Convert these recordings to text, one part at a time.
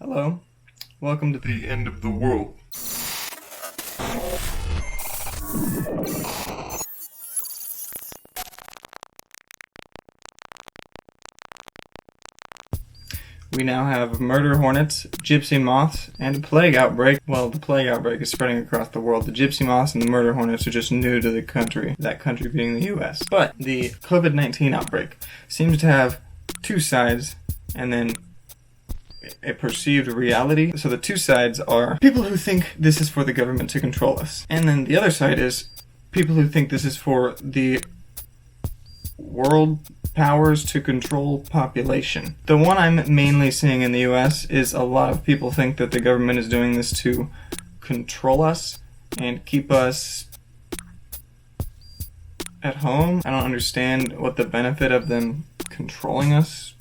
Hello, welcome to the end of the world. We now have murder hornets, gypsy moths, and a plague outbreak. Well, the plague outbreak is spreading across the world. The gypsy moths and the murder hornets are just new to the country, that country being the US. But the Covid-19 outbreak seems to have two sides and then a perceived reality. So the two sides are people who think this is for the government to control us. And then the other side is people who think this is for the world powers to control population. The one I'm mainly seeing in the US is a lot of people think that the government is doing this to control us and keep us at home. I don't understand what the benefit of them controlling us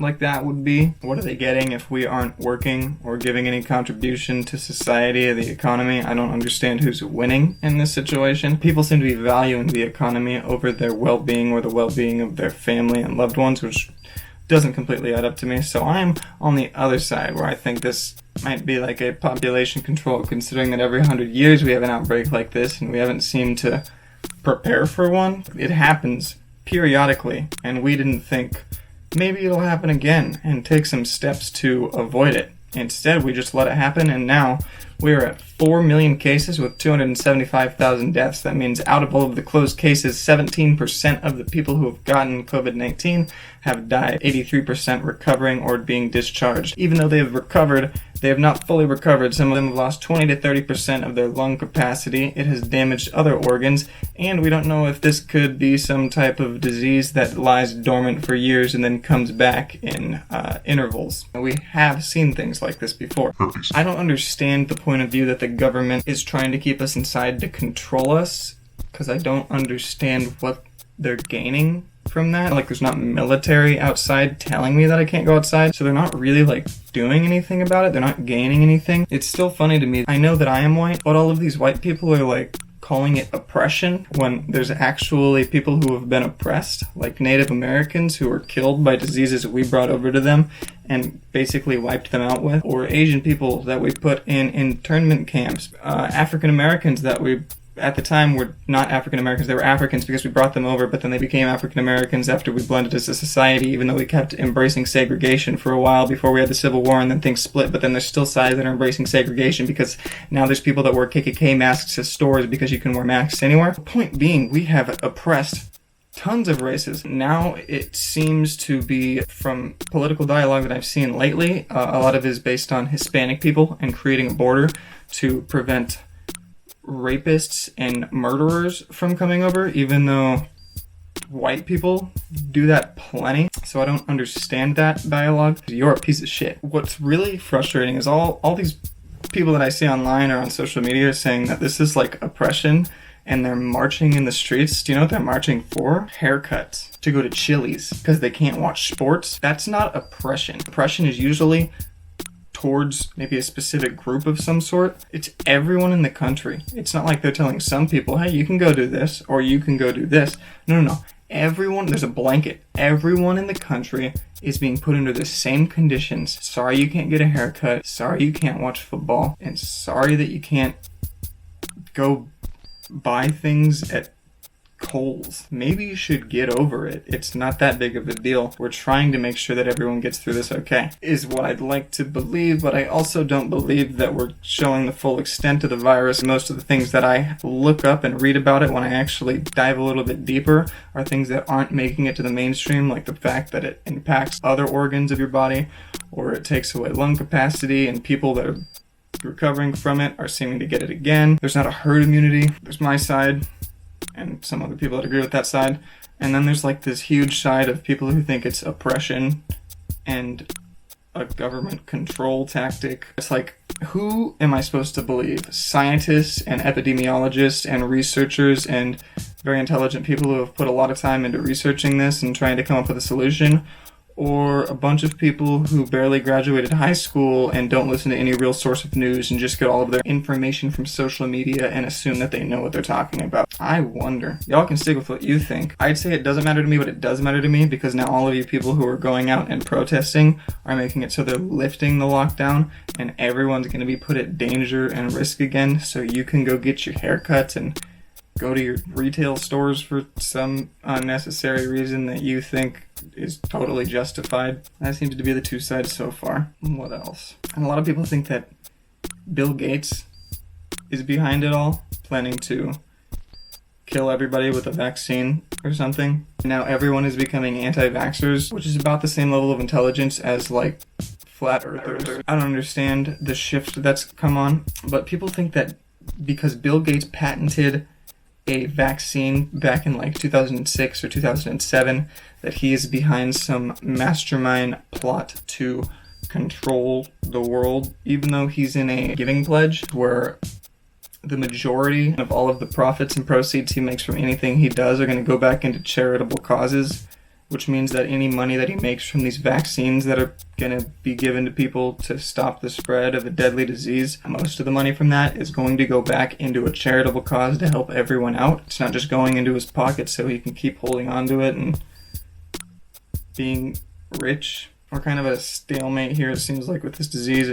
like that would be. What are they getting if we aren't working or giving any contribution to society or the economy? I don't understand who's winning in this situation. People seem to be valuing the economy over their well-being or the well-being of their family and loved ones, which doesn't completely add up to me. So I'm on the other side, where I think this might be like a population control, considering that every 100 years we have an outbreak like this and we haven't seemed to prepare for one. It happens periodically, and we didn't think maybe it'll happen again and take some steps to avoid it. Instead, we just let it happen, and now we're at 4 million cases with 275,000 deaths. That means out of all of the closed cases, 17% of the people who have gotten COVID-19 have died, 83% recovering or being discharged. Even though they have recovered, they have not fully recovered. Some of them have lost 20 to 30% of their lung capacity. It has damaged other organs, and we don't know if this could be some type of disease that lies dormant for years and then comes back in intervals. We have seen things like this before. I don't understand the point of view that the government is trying to keep us inside to control us, because I don't understand what they're gaining from that. Like, there's not military outside telling me that I can't go outside, so they're not really like doing anything about it. They're not gaining anything. It's still funny to me. I know that I am white, but all of these white people are like calling it oppression when there's actually people who have been oppressed, like Native Americans who were killed by diseases we brought over to them and basically wiped them out with, or Asian people that we put in internment camps, African Americans that we at the time were not African Americans, they were Africans because we brought them over, but then they became African Americans after we blended as a society, even though we kept embracing segregation for a while before we had the Civil War, and then things split. But then there's still sides that are embracing segregation, because now there's people that wear KKK masks at stores because you can wear masks anywhere. The point being, we have oppressed tons of races. Now it seems to be, from political dialogue that I've seen lately, a lot of it is based on Hispanic people and creating a border to prevent rapists and murderers from coming over, even though white people do that plenty. So I don't understand that dialogue. You're a piece of shit. What's really frustrating is all these people that I see online or on social media saying that this is like oppression, and they're marching in the streets. Do you know what they're marching for? Haircuts. To go to Chili's because they can't watch sports. That's not oppression. Oppression is usually towards maybe a specific group of some sort. It's everyone in the country. It's not like they're telling some people, hey, you can go do this, or you can go do this. No. Everyone, there's a blanket. Everyone in the country is being put under the same conditions. Sorry you can't get a haircut. Sorry you can't watch football. And sorry that you can't go buy things at Kohl's. Maybe you should get over it. It's not that big of a deal. We're trying to make sure that everyone gets through this okay, is what I'd like to believe, but I also don't believe that we're showing the full extent of the virus. Most of the things that I look up and read about it when I actually dive a little bit deeper are things that aren't making it to the mainstream, like the fact that it impacts other organs of your body, or it takes away lung capacity, and people that are recovering from it are seeming to get it again. There's not a herd immunity. There's my side and some other people that agree with that side. And then there's like this huge side of people who think it's oppression and a government control tactic. It's like, who am I supposed to believe? Scientists and epidemiologists and researchers and very intelligent people who have put a lot of time into researching this and trying to come up with a solution? or a bunch of people who barely graduated high school and don't listen to any real source of news and just get all of their information from social media and assume that they know what they're talking about? I wonder. Y'all can stick with what you think. I'd say it doesn't matter to me, but it does matter to me because now all of you people who are going out and protesting are making it so they're lifting the lockdown and everyone's going to be put at danger and risk again, so you can go get your haircuts and go to your retail stores for some unnecessary reason that you think is totally justified. That seems to be the two sides so far. What else? And a lot of people think that Bill Gates is behind it all, planning to kill everybody with a vaccine or something. Now everyone is becoming anti-vaxxers, which is about the same level of intelligence as, like, flat earthers. I don't understand the shift that's come on, but people think that because Bill Gates patented a vaccine back in like 2006 or 2007, that he is behind some mastermind plot to control the world, even though he's in a giving pledge where the majority of all of the profits and proceeds he makes from anything he does are going to go back into charitable causes, which means that any money that he makes from these vaccines that are going to be given to people to stop the spread of a deadly disease, most of the money from that is going to go back into a charitable cause to help everyone out. It's not just going into his pocket so he can keep holding on to it and being rich. We're kind of at a stalemate here, it seems like, with this disease.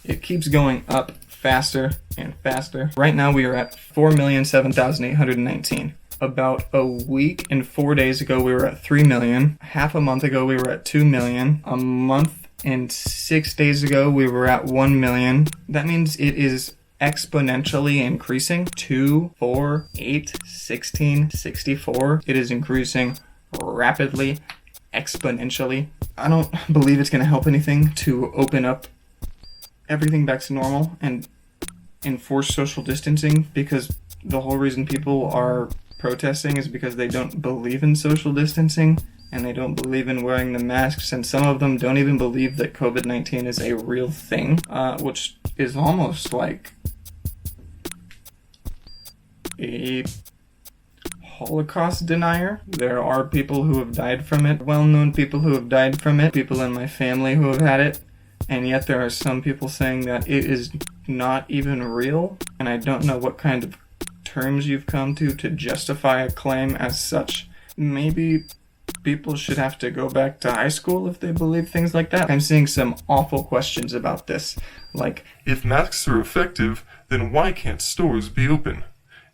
It keeps going up faster and faster. Right now we are at 4,007,819. About a week and 4 days ago, we were at 3 million. Half a month ago, we were at 2 million. A month and 6 days ago, we were at 1 million. That means it is exponentially increasing. 2, 4, 8, 16, 64. It is increasing rapidly, exponentially. I don't believe it's going to help anything to open up everything back to normal and enforce social distancing, because the whole reason people are protesting is because they don't believe in social distancing and they don't believe in wearing the masks, and some of them don't even believe that COVID-19 is a real thing, which is almost like a Holocaust denier. There are people who have died from it, well-known people who have died from it, people in my family who have had it, and yet there are some people saying that it is not even real, and I don't know what kind of terms you've come to justify a claim as such. Maybe people should have to go back to high school if they believe things like that. I'm seeing some awful questions about this, like, if masks are effective, then why can't stores be open?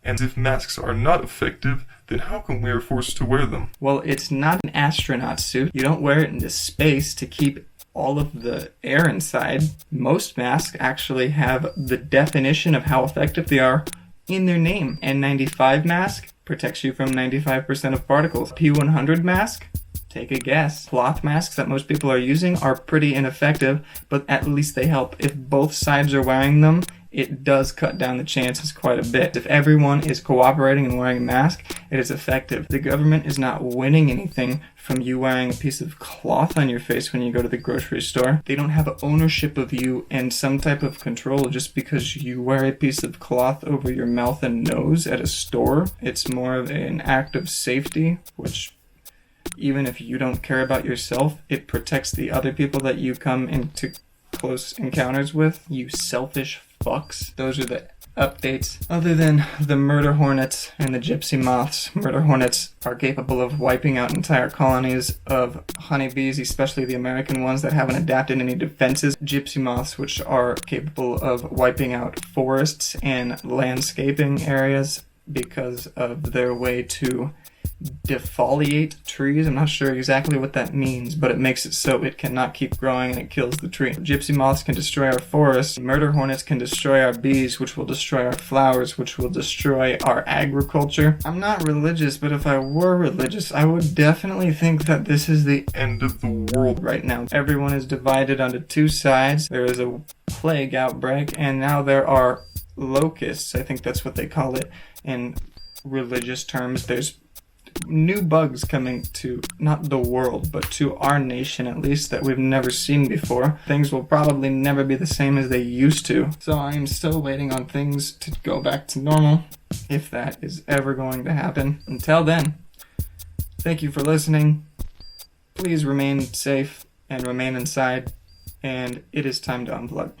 And if masks are not effective, then how come we are forced to wear them? Well, it's not an astronaut suit. You don't wear it into space to keep all of the air inside. Most masks actually have the definition of how effective they are in their name. N95 mask protects you from 95% of particles. P100 mask, take a guess. Cloth masks that most people are using are pretty ineffective, but at least they help. If both sides are wearing them, it does cut down the chances quite a bit. If everyone is cooperating and wearing a mask, it is effective. The government is not winning anything from you wearing a piece of cloth on your face when you go to the grocery store. They don't have ownership of you and some type of control just because you wear a piece of cloth over your mouth and nose at a store. It's more of an act of safety, which, even if you don't care about yourself, it protects the other people that you come into close encounters with. You selfish fucks. Those are the updates. Other than the murder hornets and the gypsy moths, murder hornets are capable of wiping out entire colonies of honeybees, especially the American ones that haven't adapted any defenses. Gypsy moths, which are capable of wiping out forests and landscaping areas because of their way to defoliate trees. I'm not sure exactly what that means, but it makes it so it cannot keep growing and it kills the tree. Gypsy moths can destroy our forests. Murder hornets can destroy our bees, which will destroy our flowers, which will destroy our agriculture. I'm not religious, but if I were religious, I would definitely think that this is the End of the world. right now. Everyone is divided onto two sides. There is a plague outbreak, and now there are locusts. I think that's what they call it in religious terms. There's new bugs coming to, not the world, but to our nation at least, that we've never seen before. Things will probably never be the same as they used to. So I am still waiting on things to go back to normal, if that is ever going to happen. Until then, thank you for listening. Please remain safe and remain inside, and it is time to unplug.